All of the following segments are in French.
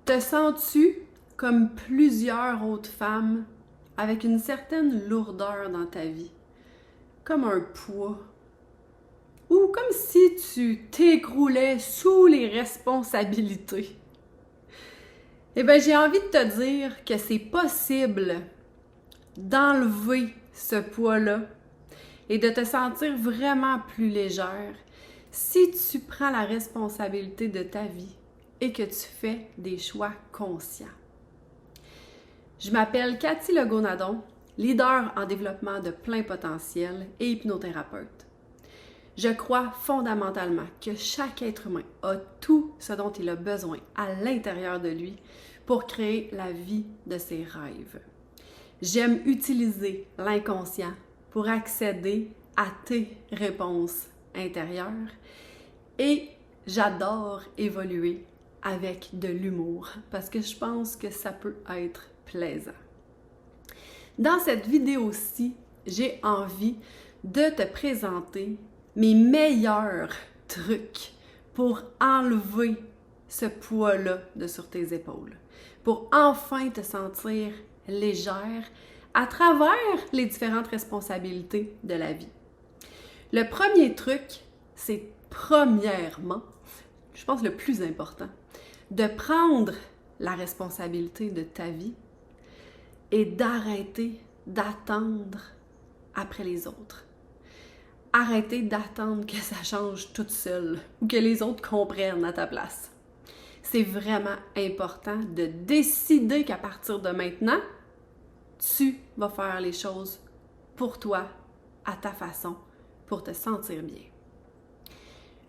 Te sens-tu comme plusieurs autres femmes avec une certaine lourdeur dans ta vie? Comme un poids? Ou comme si tu t'écroulais sous les responsabilités? Eh bien, j'ai envie de te dire que c'est possible d'enlever ce poids-là et de te sentir vraiment plus légère si tu prends la responsabilité de ta vie et que tu fais des choix conscients. Je m'appelle Cathy Legault-Nadon, leader en développement de plein potentiel et hypnothérapeute. Je crois fondamentalement que chaque être humain a tout ce dont il a besoin à l'intérieur de lui pour créer la vie de ses rêves. J'aime utiliser l'inconscient pour accéder à tes réponses intérieures et j'adore évoluer avec de l'humour parce que je pense que ça peut être plaisant. Dans cette vidéo-ci, j'ai envie de te présenter mes meilleurs trucs pour enlever ce poids-là de sur tes épaules, pour enfin te sentir légère à travers les différentes responsabilités de la vie. Le premier truc, c'est premièrement, je pense le plus important, de prendre la responsabilité de ta vie et d'arrêter d'attendre après les autres. Arrêter d'attendre que ça change toute seule ou que les autres comprennent à ta place. C'est vraiment important de décider qu'à partir de maintenant, tu vas faire les choses pour toi, à ta façon, pour te sentir bien.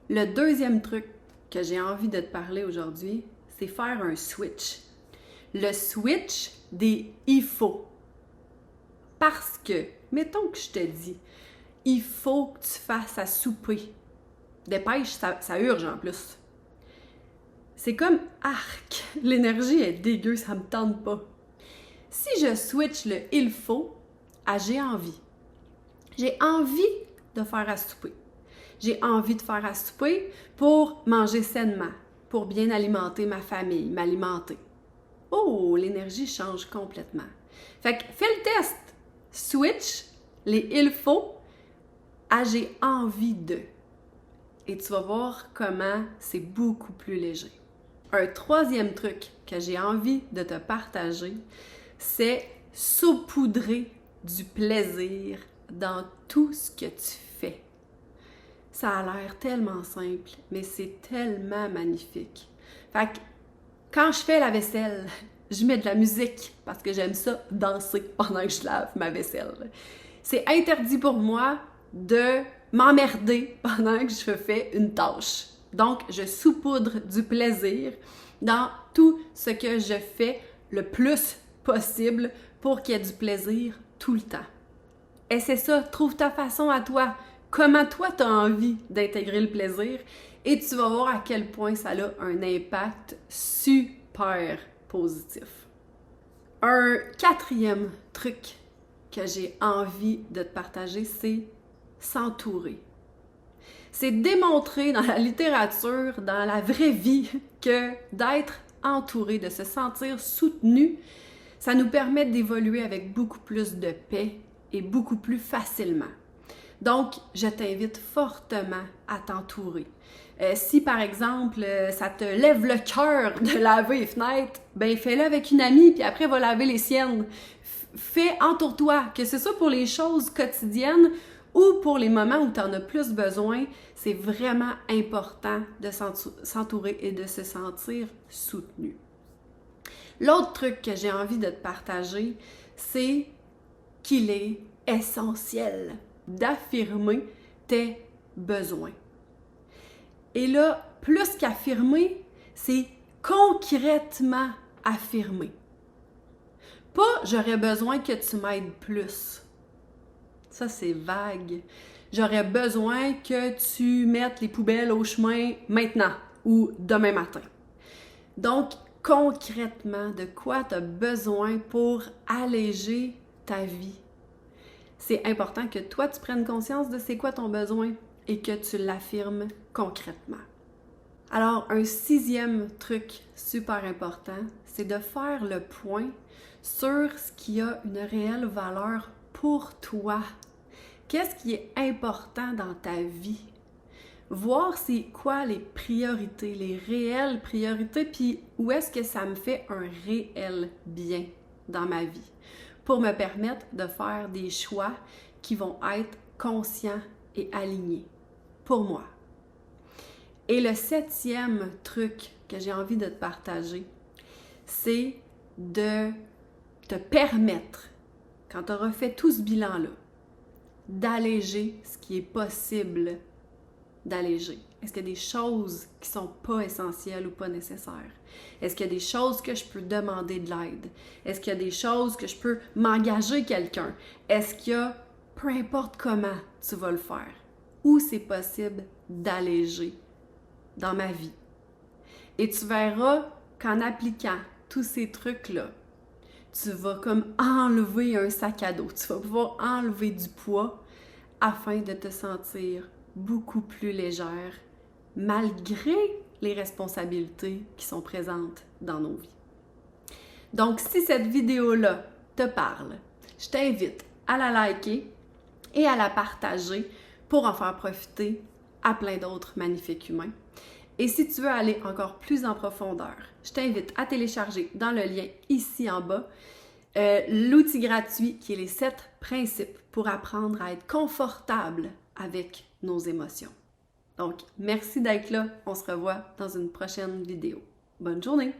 Le deuxième truc que j'ai envie de te parler aujourd'hui, c'est faire un switch. Le switch des « il faut ». Parce que, mettons que je te dis, il faut que tu fasses à souper. Dépêche, ça urge en plus. C'est comme arc, l'énergie est dégueu, ça me tente pas. Si je switch le « il faut » à « j'ai envie », j'ai envie de faire à souper. J'ai envie de faire à souper pour manger sainement, pour bien alimenter ma famille, m'alimenter. Oh, l'énergie change complètement. Fait que fais le test. Switch les « il faut » à « j'ai envie de ». Et tu vas voir comment c'est beaucoup plus léger. Un troisième truc que j'ai envie de te partager, c'est saupoudrer du plaisir dans tout ce que tu fais. Ça a l'air tellement simple, mais c'est tellement magnifique. Fait que quand je fais la vaisselle, je mets de la musique parce que j'aime ça danser pendant que je lave ma vaisselle. C'est interdit pour moi de m'emmerder pendant que je fais une tâche. Donc, je saupoudre du plaisir dans tout ce que je fais le plus possible pour qu'il y ait du plaisir tout le temps. Et c'est ça, trouve ta façon à toi. Comment toi, tu as envie d'intégrer le plaisir et tu vas voir à quel point ça a un impact super positif. Un quatrième truc que j'ai envie de te partager, c'est s'entourer. C'est démontré dans la littérature, dans la vraie vie, que d'être entouré, de se sentir soutenu, ça nous permet d'évoluer avec beaucoup plus de paix et beaucoup plus facilement. Donc, je t'invite fortement à t'entourer. Si, par exemple, ça te lève le cœur de laver les fenêtres, ben fais-le avec une amie, puis après, va laver les siennes. Entoure-toi, que ce soit pour les choses quotidiennes ou pour les moments où tu en as plus besoin, c'est vraiment important de s'entourer et de se sentir soutenu. L'autre truc que j'ai envie de te partager, c'est qu'il est essentiel d'affirmer tes besoins. Et là, plus qu'affirmer, c'est concrètement affirmer. Pas « j'aurais besoin que tu m'aides plus ». Ça, c'est vague. J'aurais besoin que tu mettes les poubelles au chemin maintenant ou demain matin. Donc, concrètement, de quoi tu as besoin pour alléger ta vie? C'est important que toi, tu prennes conscience de c'est quoi ton besoin et que tu l'affirmes concrètement. Alors, un 6e truc super important, c'est de faire le point sur ce qui a une réelle valeur pour toi. Qu'est-ce qui est important dans ta vie? Voir c'est quoi les priorités, les réelles priorités, puis où est-ce que ça me fait un réel bien dans ma vie pour me permettre de faire des choix qui vont être conscients et alignés pour moi. Et le 7e truc que j'ai envie de te partager, c'est de te permettre, quand tu auras fait tout ce bilan-là, d'alléger ce qui est possible d'alléger. Est-ce qu'il y a des choses qui sont pas essentielles ou pas nécessaires? Est-ce qu'il y a des choses que je peux demander de l'aide? Est-ce qu'il y a des choses que je peux m'engager quelqu'un? Est-ce qu'il y a, peu importe comment tu vas le faire, où c'est possible d'alléger dans ma vie? Et tu verras qu'en appliquant tous ces trucs-là, tu vas comme enlever un sac à dos. Tu vas pouvoir enlever du poids afin de te sentir beaucoup plus légère malgré les responsabilités qui sont présentes dans nos vies. Donc, si cette vidéo-là te parle, je t'invite à la liker et à la partager pour en faire profiter à plein d'autres magnifiques humains. Et si tu veux aller encore plus en profondeur, je t'invite à télécharger dans le lien ici en bas l'outil gratuit qui est les 7 principes pour apprendre à être confortable avec nos émotions. Donc, merci d'être là. On se revoit dans une prochaine vidéo. Bonne journée!